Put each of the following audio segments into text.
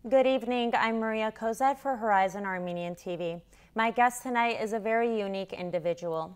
Good evening. I'm Maria Cozette for Horizon Armenian TV. My guest tonight is a very unique individual.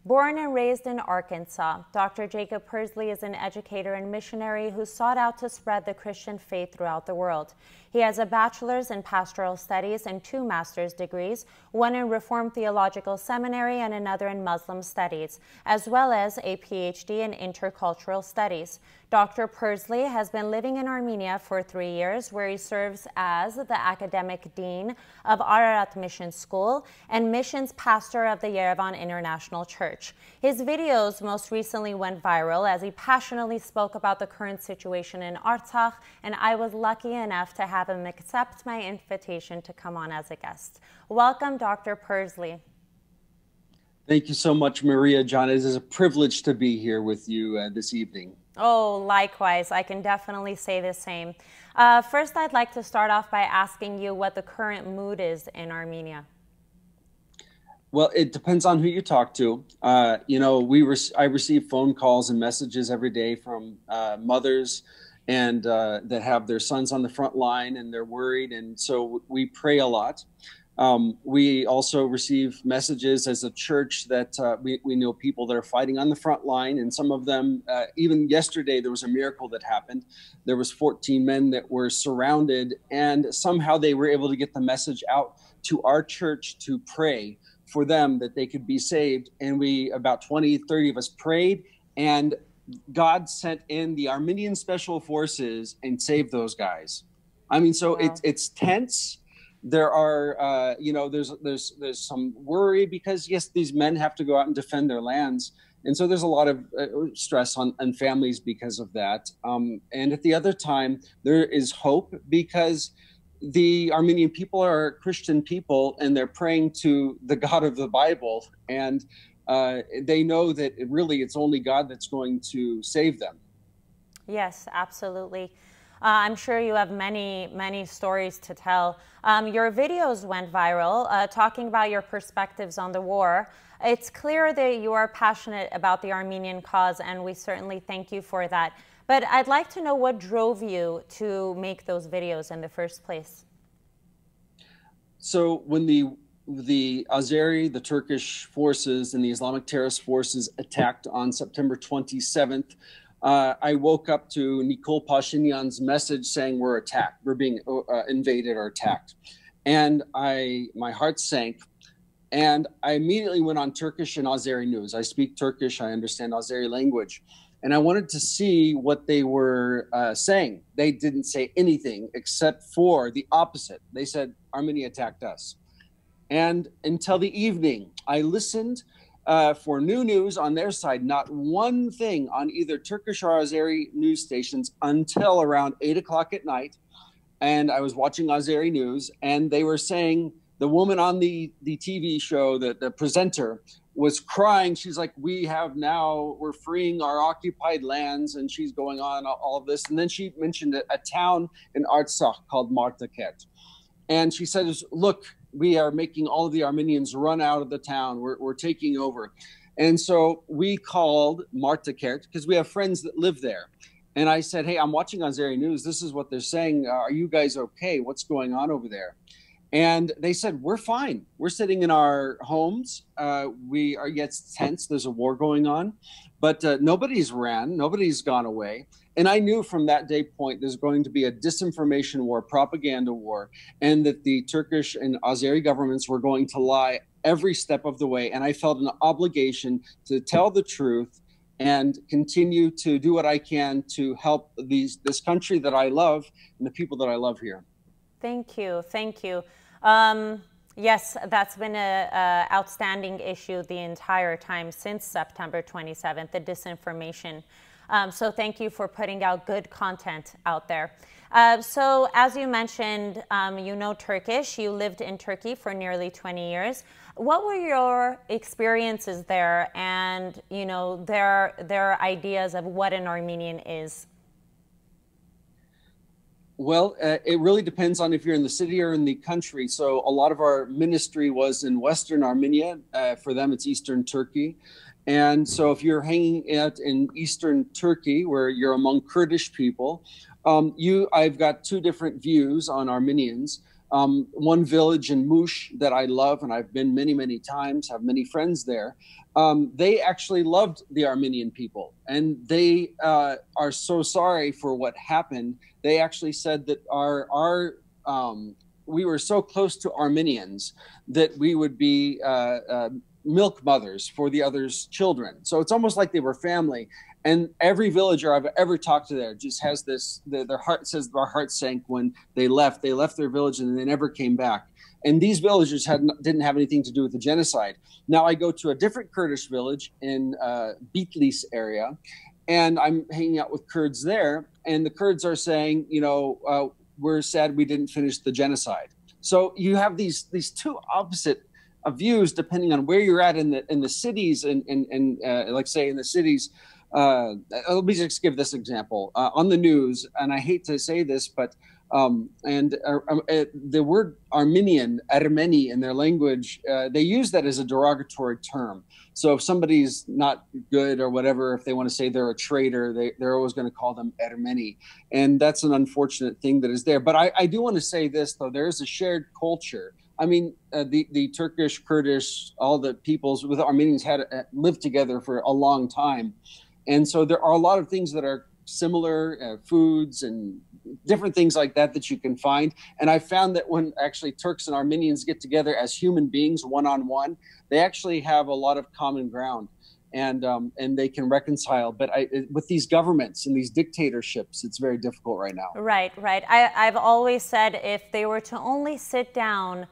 Born and raised in Arkansas, Dr. Jacob Pursley is an educator and missionary who sought out to spread the Christian faith throughout the world. He has a bachelor's in pastoral studies and 2 master's degrees, one in Reformed Theological Seminary and another in Muslim studies, as well as a PhD in intercultural studies. Dr. Pursley has been living in Armenia for 3 years, where he serves as the academic dean of Ararat Mission School and missions pastor of the Yerevan International Church. His videos most recently went viral as he passionately spoke about the current situation in Artsakh, and I was lucky enough to have him accept my invitation to come on as a guest. Welcome, Dr. Pursley. Thank you so much, Maria. John, it is a privilege to be here with you this evening. Oh, likewise. I can definitely say the same. First, I'd like to start off by asking you what the current mood is in Armenia. Well, it depends on who you talk to. I receive phone calls and messages every day from mothers and that have their sons on the front line, and they're worried, and so we pray a lot. We also receive messages as a church that we know people that are fighting on the front line, and some of them, even yesterday, there was a miracle that happened. There was 14 men that were surrounded, and somehow they were able to get the message out to our church to pray for them that they could be saved. And we, about 20, 30 of us prayed, and God sent in the Armenian Special Forces and saved those guys. I mean, so Wow. it's tense. There are, there's some worry because, yes, these men have to go out and defend their lands. And so there's a lot of stress on families because of that. And at the other time, there is hope because the Armenian people are Christian people, and they're praying to the God of the Bible. And they know that it's only God that's going to save them. Yes, absolutely. I'm sure you have many stories to tell. Your videos went viral, talking about your perspectives on the war. It's clear that you are passionate about the Armenian cause, and we certainly thank you for that. But I'd like to know what drove you to make those videos in the first place. So when the Azeri, the Turkish forces, and the Islamic terrorist forces attacked on September 27th, I woke up to Nikol Pashinyan's message saying we're attacked, we're being invaded or attacked. And my heart sank. And I immediately went on Turkish and Azeri news. I speak Turkish, I understand Azeri language. And I wanted to see what they were saying. They didn't say anything except for the opposite. They said, Armenia attacked us. And until the evening, I listened for new news on their side, not one thing on either Turkish or Azeri news stations until around 8 o'clock at night. And I was watching Azeri news, and they were saying, the woman on the TV show, the presenter, was crying. She's like, we're freeing our occupied lands, and she's going on all of this. And then she mentioned a town in Artsakh called Martaket. And she said, look, we are making all of the Armenians run out of the town. We're taking over. And so we called Martaket because we have friends that live there. And I said, hey, I'm watching Azeri news. This is what they're saying. Are you guys okay? What's going on over there? And they said, we're fine. We're sitting in our homes. We are yet tense. There's a war going on, but nobody's ran. Nobody's gone away. And I knew from that day point, there's going to be a disinformation war, propaganda war, and that the Turkish and Azeri governments were going to lie every step of the way. And I felt an obligation to tell the truth and continue to do what I can to help this country that I love and the people that I love here. Thank you. Thank you. Yes, that's been an outstanding issue the entire time since September 27th, the disinformation. So thank you for putting out good content out there. So as you mentioned, you know Turkish. You lived in Turkey for nearly 20 years. What were your experiences there, and their ideas of what an Armenian is? Well, it really depends on if you're in the city or in the country. So a lot of our ministry was in Western Armenia. For them, it's Eastern Turkey. And so if you're hanging out in Eastern Turkey, where you're among Kurdish people, I've got two different views on Armenians. One village in Mush that I love, and I've been many, many times, have many friends there. They actually loved the Armenian people, and they are so sorry for what happened. They actually said that we were so close to Armenians that we would be milk mothers for the others' children. So it's almost like they were family. And every villager I've ever talked to there just has this, their heart says their heart sank when they left. They left their village and they never came back. And these villagers didn't have anything to do with the genocide. Now I go to a different Kurdish village in Bitlis area, and I'm hanging out with Kurds there. And the Kurds are saying, we're sad we didn't finish the genocide. So you have these two opposite views depending on where you're at in the cities, and like say in the cities. Let me just give this example on the news, and I hate to say this, but the word Armenian, Armeni in their language, they use that as a derogatory term. So if somebody's not good or whatever, if they want to say they're a traitor, they're always going to call them Armeni. And that's an unfortunate thing that is there. But I do want to say this, though, there is a shared culture. I mean, the Turkish, Kurdish, all the peoples with Armenians had lived together for a long time. And so there are a lot of things that are similar, foods and different things like that you can find. And I found that when actually Turks and Armenians get together as human beings, one-on-one, they actually have a lot of common ground, and they can reconcile. But with these governments and these dictatorships, it's very difficult right now. Right. I've always said if they were to only sit down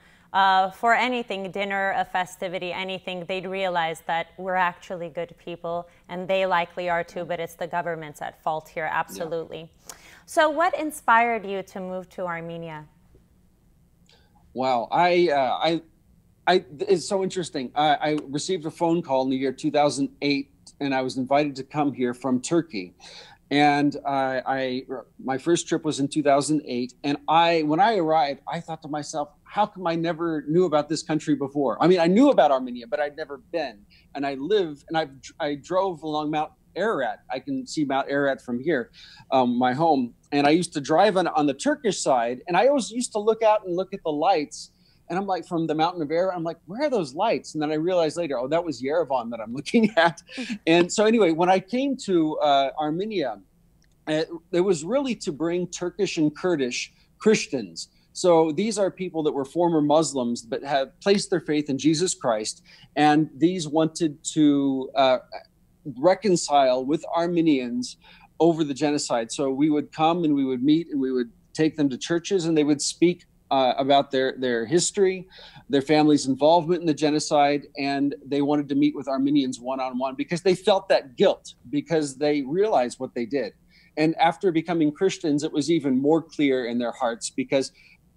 for anything, dinner, a festivity, anything, they'd realize that we're actually good people, and they likely are too, but it's the government's at fault here, absolutely. Yeah. So what inspired you to move to Armenia? Wow, it's so interesting. I received a phone call in the year 2008, and I was invited to come here from Turkey. And my first trip was in 2008. And when I arrived, I thought to myself, how come I never knew about this country before? I mean, I knew about Armenia, but I'd never been. And I drove along Mount Ararat. I can see Mount Ararat from here, my home. And I used to drive on the Turkish side. And I always used to look out and look at the lights. And I'm like, from the mountain of Ararat, I'm like, where are those lights? And then I realized later, oh, that was Yerevan that I'm looking at. And so anyway, when I came to Armenia, it was really to bring Turkish and Kurdish Christians. So these are people that were former Muslims but have placed their faith in Jesus Christ. And these wanted to reconcile with Armenians over the genocide. So we would come and we would meet and we would take them to churches, and they would speak about their history, their family's involvement in the genocide, and they wanted to meet with Armenians one-on-one because they felt that guilt, because they realized what they did. And after becoming Christians, it was even more clear in their hearts because,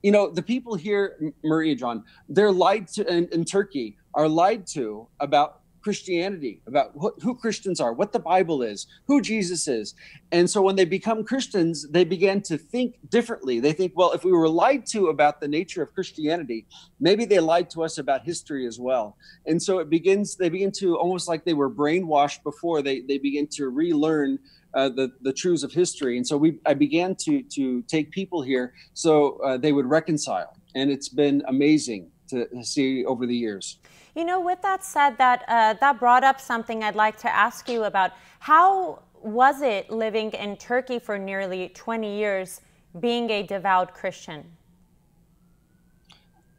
the people here, Maria John, they're lied to in Turkey, are lied to about Christianity, about who Christians are, what the Bible is, who Jesus is. And so when they become Christians, they began to think differently. They think, well, if we were lied to about the nature of Christianity, maybe they lied to us about history as well. And so they begin to, almost like they were brainwashed before, they begin to relearn the truths of history. And so I began to take people here so they would reconcile. And it's been amazing to see over the years. With that said, that brought up something I'd like to ask you about. How was it living in Turkey for nearly 20 years, being a devout Christian?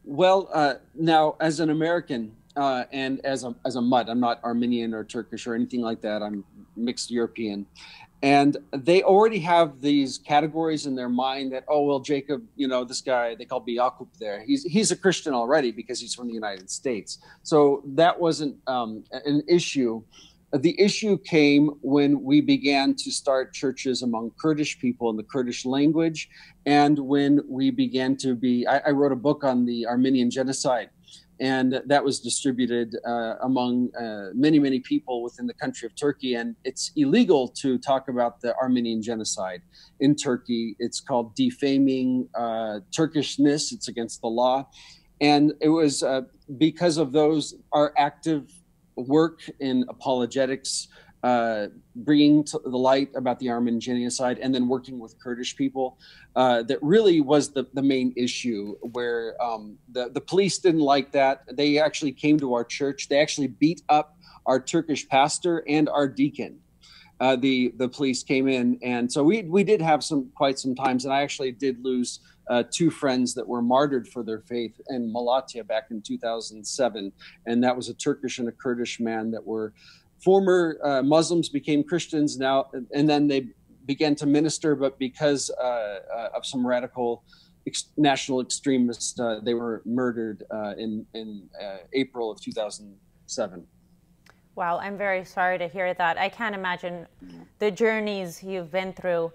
Well, now as an American and as a mutt, I'm not Armenian or Turkish or anything like that. I'm mixed European. And they already have these categories in their mind that, oh, well, Jacob, this guy, they call Biakup there. He's a Christian already because he's from the United States. So that wasn't an issue. The issue came when we began to start churches among Kurdish people in the Kurdish language. And when we began to I wrote a book on the Armenian genocide. And that was distributed among many, many people within the country of Turkey. And it's illegal to talk about the Armenian genocide in Turkey. It's called defaming Turkishness. It's against the law. And it was because of our active work in apologetics bringing to the light about the Armenian genocide, and then working with Kurdish people. That really was the main issue, where the police didn't like that. They actually came to our church. They actually beat up our Turkish pastor and our deacon. The police came in, and so we did have quite some times, and I actually did lose 2 friends that were martyred for their faith in Malatya back in 2007, and that was a Turkish and a Kurdish man that were former Muslims, became Christians now, and then they began to minister, but because of some radical national extremists, they were murdered in April of 2007. Wow, I'm very sorry to hear that. I can't imagine the journeys you've been through.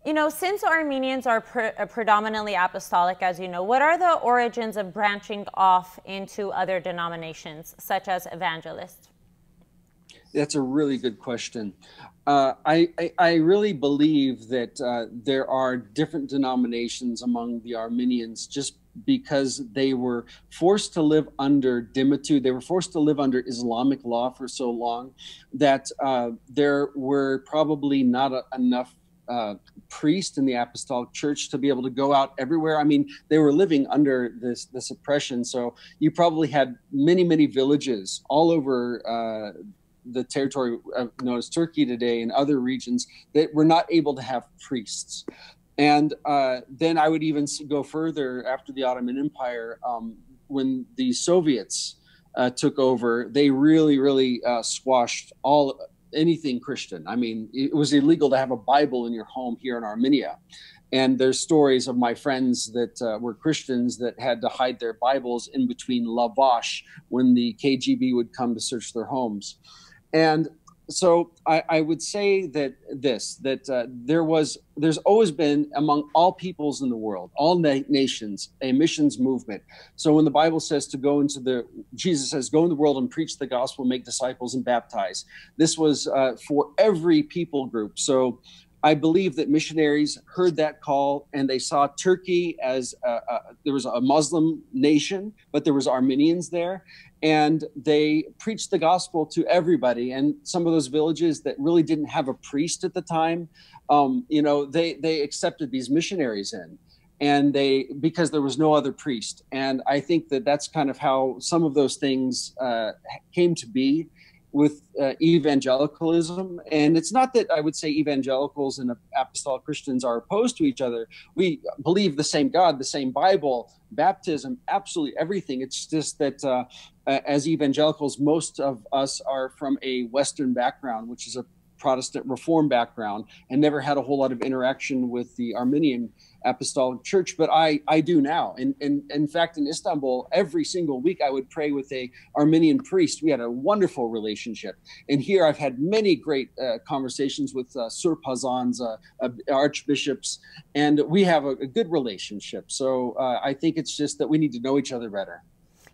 You know, since Armenians are predominantly apostolic, as you know, what are the origins of branching off into other denominations, such as Evangelists? That's a really good question. I really believe that there are different denominations among the Armenians just because they were forced to live under dimitude. They were forced to live under Islamic law for so long that there were probably not enough priests in the apostolic church to be able to go out everywhere. I mean, they were living under this oppression. So you probably had many villages all over the territory known as Turkey today and other regions that were not able to have priests. And then I would even go further after the Ottoman Empire. When the Soviets took over, they really squashed anything Christian. I mean, it was illegal to have a Bible in your home here in Armenia. And there's stories of my friends that were Christians that had to hide their Bibles in between lavash when the KGB would come to search their homes. And so I would say that there's always been, among all peoples in the world, all nations, a missions movement. So when the Bible says Jesus says, go in the world and preach the gospel, make disciples and baptize. This was for every people group. So I believe that missionaries heard that call, and they saw Turkey as there was a Muslim nation, but there was Armenians there. And they preached the gospel to everybody. And some of those villages that really didn't have a priest at the time, they accepted these missionaries in, and because there was no other priest. And I think that that's kind of how some of those things came to be with evangelicalism. And it's not that I would say evangelicals and apostolic Christians are opposed to each other. We believe the same God, the same Bible, baptism, absolutely everything. It's just that as evangelicals, most of us are from a Western background, which is a Protestant Reform background, and never had a whole lot of interaction with the Armenian Apostolic Church, but I do now. And in fact, in Istanbul, every single week I would pray with a Armenian priest. We had a wonderful relationship. And here I've had many great conversations with surpazans, archbishops, and we have a good relationship. So I think it's just that we need to know each other better.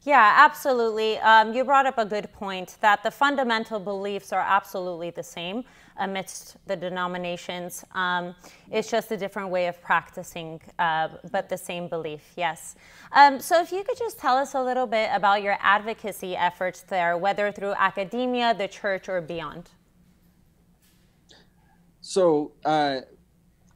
Yeah, absolutely. You brought up a good point that the fundamental beliefs are absolutely the same amidst the denominations. It's just a different way of practicing, but the same belief, yes. So if you could just tell us a little bit about your advocacy efforts there, whether through academia, the church, or beyond. So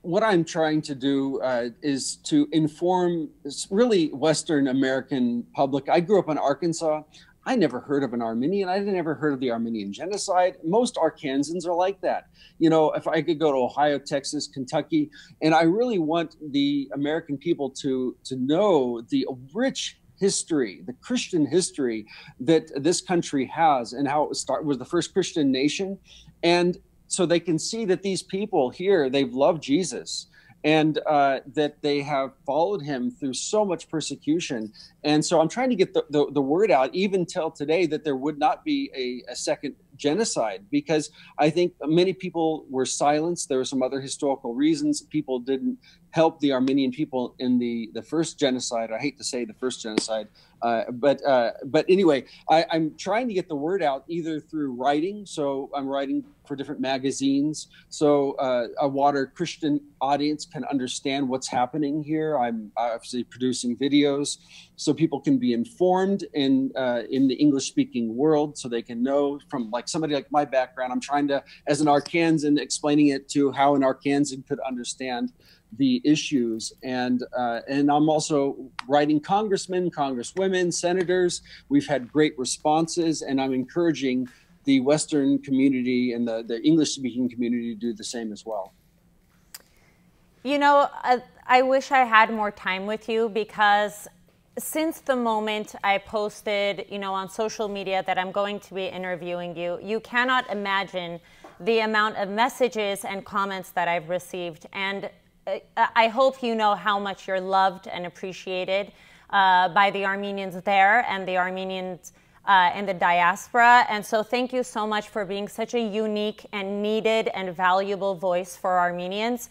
what I'm trying to do is to inform really Western American public. I grew up in Arkansas. I never heard of an Armenian. I never heard of the Armenian genocide. Most Arkansans are like that. You know, if I could go to Ohio, Texas, Kentucky, and I really want the American people to know the rich history, the Christian history that this country has, and how it was the first Christian nation. And so they can see that these people here, they've loved Jesus, and that they have followed him through so much persecution. And so I'm trying to get the word out, even till today, that there would not be a second genocide, because I think many people were silenced. There were some other historical reasons. People didn't help the Armenian people in the first genocide. I hate to say the first genocide, but anyway, I'm trying to get the word out either through writing. So I'm writing for different magazines, so a wider Christian audience can understand what's happening here. I'm obviously producing videos so people can be informed in the English-speaking world, so they can know from like somebody like my background. I'm trying to, as an Arkansan, explaining it to how an Arkansan could understand the issues, and I'm also writing congressmen, congresswomen, senators. We've had great responses, and I'm encouraging the Western community and the English-speaking community to do the same as well. You know, I wish I had more time with you, because since the moment I posted, you know, on social media that I'm going to be interviewing you, you cannot imagine the amount of messages and comments that I've received. And I hope you know how much you're loved and appreciated by the Armenians there and the Armenians in the diaspora. And so thank you so much for being such a unique and needed and valuable voice for Armenians.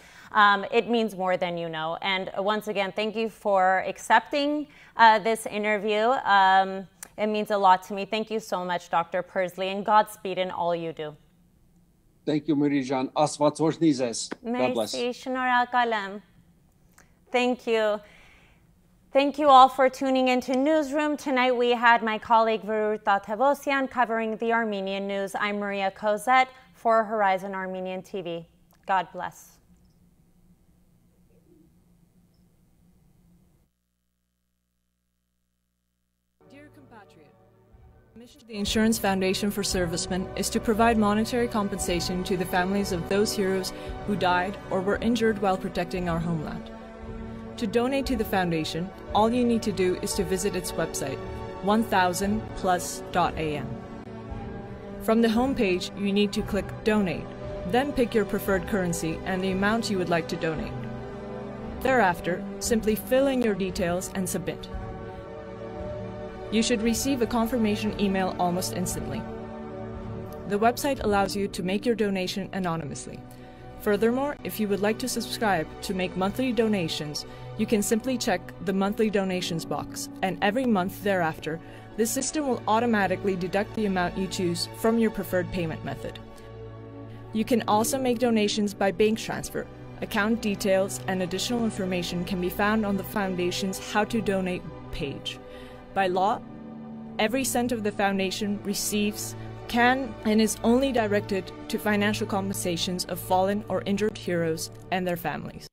It means more than you know. And once again, thank you for accepting this interview. It means a lot to me. Thank you so much, Dr. Pursley, and Godspeed in all you do. Thank you, Mirijan. Աստված օրհնի ձեզ. God bless. Շնորհակալ եմ. Thank you. Thank you all for tuning into Newsroom. Tonight we had my colleague Varur Tatevosyan covering the Armenian news. I'm Maria Cozette for Horizon Armenian TV. God bless. Dear compatriot, the mission of the Insurance Foundation for Servicemen is to provide monetary compensation to the families of those heroes who died or were injured while protecting our homeland. To donate to the foundation, all you need to do is to visit its website, 1000plus.am. From the homepage, you need to click Donate, then pick your preferred currency and the amount you would like to donate. Thereafter, simply fill in your details and submit. You should receive a confirmation email almost instantly. The website allows you to make your donation anonymously. Furthermore, if you would like to subscribe to make monthly donations, you can simply check the monthly donations box, and every month thereafter, the system will automatically deduct the amount you choose from your preferred payment method. You can also make donations by bank transfer. Account details and additional information can be found on the Foundation's How to Donate page. By law, every cent of the Foundation receives can and is only directed to financial compensations of fallen or injured heroes and their families.